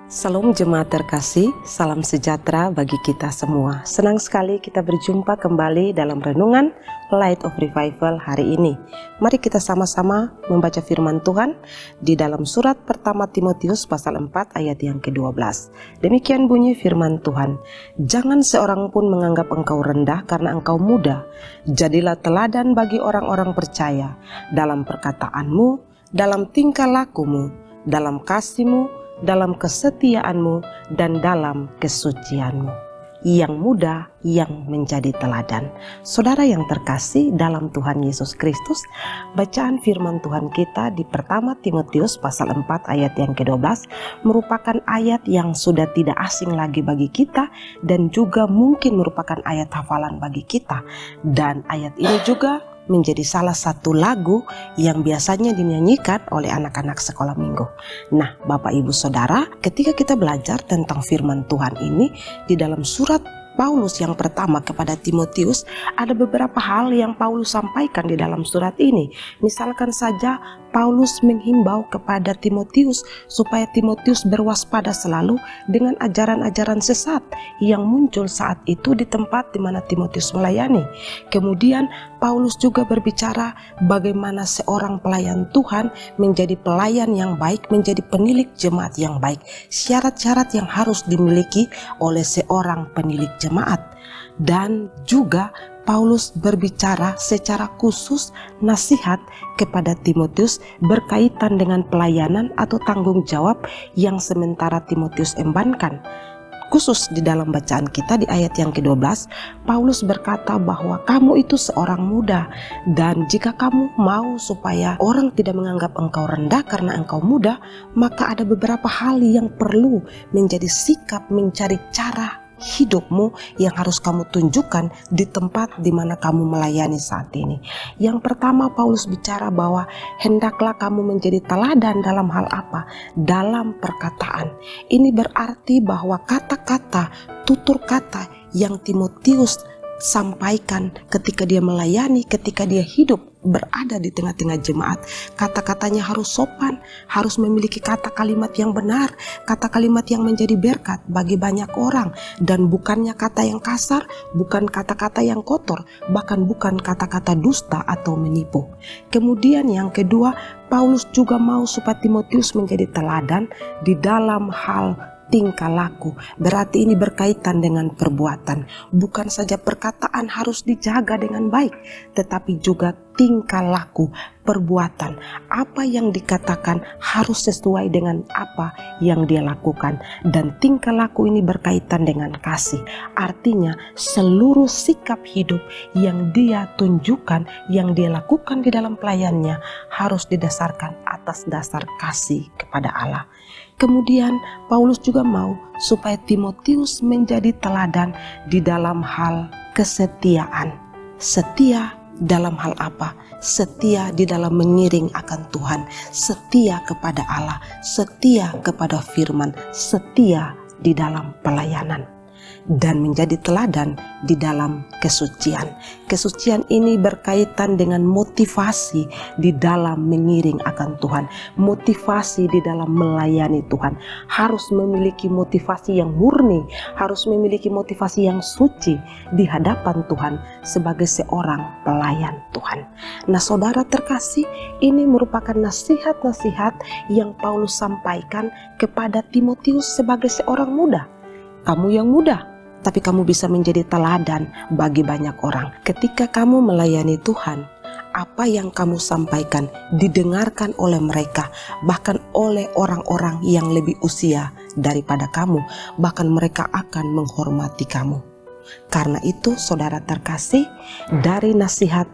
Salam jemaat terkasih, salam sejahtera bagi kita semua. Senang sekali kita berjumpa kembali dalam renungan Light of Revival hari ini. Mari kita sama-sama membaca firman Tuhan di dalam surat pertama Timotius pasal 4 ayat yang ke-12. Demikian bunyi firman Tuhan. Jangan seorang pun menganggap engkau rendah karena engkau muda. Jadilah teladan bagi orang-orang percaya dalam perkataanmu, dalam tingkah lakumu, dalam kasihmu, dalam kesetiaanmu, dan dalam kesucianmu. Yang muda yang menjadi teladan. Saudara yang terkasih dalam Tuhan Yesus Kristus, bacaan firman Tuhan kita di pertama Timotius pasal 4 ayat yang ke-12 merupakan ayat yang sudah tidak asing lagi bagi kita dan juga mungkin merupakan ayat hafalan bagi kita. Dan ayat ini juga menjadi salah satu lagu yang biasanya dinyanyikan oleh anak-anak sekolah minggu. Nah, Bapak Ibu Saudara, ketika kita belajar tentang firman Tuhan ini di dalam surat Paulus yang pertama kepada Timotius, ada beberapa hal yang Paulus sampaikan di dalam surat ini. Misalkan saja Paulus menghimbau kepada Timotius supaya Timotius berwaspada selalu dengan ajaran-ajaran sesat yang muncul saat itu di tempat di mana Timotius melayani. Kemudian Paulus juga berbicara bagaimana seorang pelayan Tuhan menjadi pelayan yang baik, menjadi penilik jemaat yang baik. Syarat-syarat yang harus dimiliki oleh seorang penilik jemaat. Dan juga Paulus berbicara secara khusus nasihat kepada Timotius berkaitan dengan pelayanan atau tanggung jawab yang sementara Timotius embankan. Khusus di dalam bacaan kita di ayat yang ke-12, Paulus berkata bahwa kamu itu seorang muda, dan jika kamu mau supaya orang tidak menganggap engkau rendah karena engkau muda, maka ada beberapa hal yang perlu menjadi sikap mencari cara hidupmu yang harus kamu tunjukkan di tempat di mana kamu melayani saat ini. Yang pertama, Paulus bicara bahwa hendaklah kamu menjadi teladan dalam hal apa? Dalam perkataan. Ini berarti bahwa kata-kata, tutur kata yang Timotius sampaikan ketika dia melayani, ketika dia hidup berada di tengah-tengah jemaat, kata-katanya harus sopan, harus memiliki kata kalimat yang benar, kata kalimat yang menjadi berkat bagi banyak orang, dan bukannya kata yang kasar, bukan kata-kata yang kotor, bahkan bukan kata-kata dusta atau menipu. Kemudian yang kedua, Paulus juga mau supaya Timotius menjadi teladan di dalam hal tingkah laku. Berarti ini berkaitan dengan perbuatan. Bukan saja perkataan harus dijaga dengan baik, tetapi juga tingkah laku, perbuatan. Apa yang dikatakan harus sesuai dengan apa yang dia lakukan. Dan tingkah laku ini berkaitan dengan kasih. Artinya seluruh sikap hidup yang dia tunjukkan, yang dia lakukan di dalam pelayannya harus didasarkan atas dasar kasih kepada Allah. Kemudian Paulus juga mau supaya Timotius menjadi teladan di dalam hal kesetiaan. Setia dalam hal apa? Setia di dalam mengiring akan Tuhan, setia kepada Allah, setia kepada firman, setia di dalam pelayanan, dan menjadi teladan di dalam kesucian. Kesucian ini berkaitan dengan motivasi di dalam mengiring akan Tuhan, motivasi di dalam melayani Tuhan. Harus memiliki motivasi yang murni, harus memiliki motivasi yang suci di hadapan Tuhan sebagai seorang pelayan Tuhan. Nah, saudara terkasih, ini merupakan nasihat-nasihat yang Paulus sampaikan kepada Timotius sebagai seorang muda. Kamu yang muda, tapi kamu bisa menjadi teladan bagi banyak orang. Ketika kamu melayani Tuhan, apa yang kamu sampaikan didengarkan oleh mereka, bahkan oleh orang-orang yang lebih usia daripada kamu, bahkan mereka akan menghormati kamu. Karena itu, saudara terkasih, dari nasihat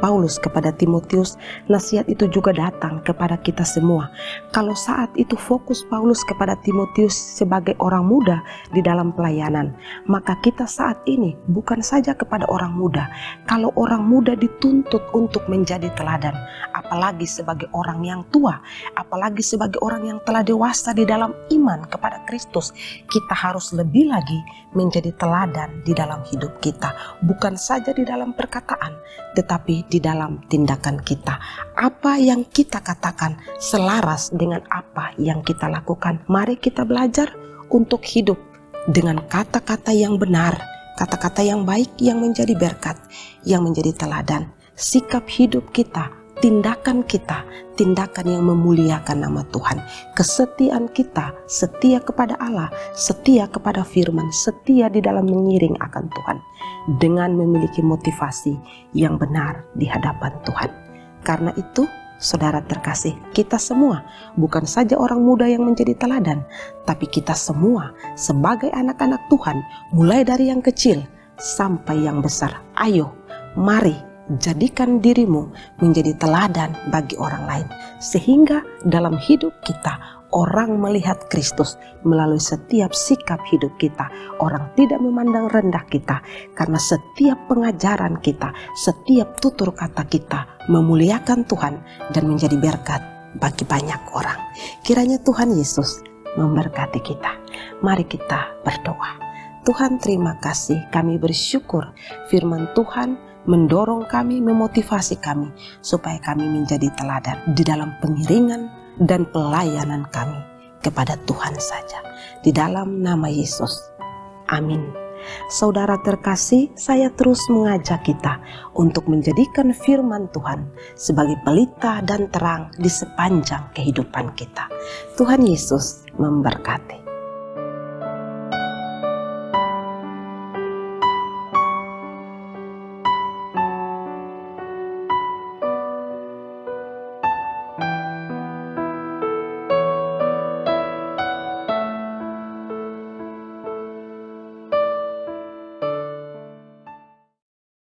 Paulus kepada Timotius, nasihat itu juga datang kepada kita semua. Kalau saat itu fokus Paulus kepada Timotius sebagai orang muda di dalam pelayanan, maka kita saat ini bukan saja kepada orang muda. Kalau orang muda dituntut untuk menjadi teladan, apalagi sebagai orang yang tua, apalagi sebagai orang yang telah dewasa di dalam iman kepada Kristus, kita harus lebih lagi menjadi teladan di dalam hidup kita. Bukan saja di dalam perkataan, tetapi di dalam tindakan kita. Apa yang kita katakan selaras dengan apa yang kita lakukan. Mari kita belajar untuk hidup dengan kata-kata yang benar, kata-kata yang baik yang menjadi berkat, yang menjadi teladan. Sikap hidup kita, tindakan kita, tindakan yang memuliakan nama Tuhan. Kesetiaan kita, setia kepada Allah, setia kepada firman, setia di dalam mengiring akan Tuhan. Dengan memiliki motivasi yang benar di hadapan Tuhan. Karena itu, saudara terkasih, kita semua bukan saja orang muda yang menjadi teladan, tapi kita semua sebagai anak-anak Tuhan, mulai dari yang kecil sampai yang besar. Ayo, mari jadikan dirimu menjadi teladan bagi orang lain, sehingga dalam hidup kita orang melihat Kristus melalui setiap sikap hidup kita. Orang tidak memandang rendah kita, karena setiap pengajaran kita, setiap tutur kata kita memuliakan Tuhan dan menjadi berkat bagi banyak orang. Kiranya Tuhan Yesus memberkati kita. Mari kita berdoa. Tuhan, terima kasih, kami bersyukur firman Tuhan mendorong kami, memotivasi kami supaya kami menjadi teladan di dalam pengiringan dan pelayanan kami kepada Tuhan saja. Di dalam nama Yesus. Amin. Saudara terkasih, saya terus mengajak kita untuk menjadikan firman Tuhan sebagai pelita dan terang di sepanjang kehidupan kita. Tuhan Yesus memberkati.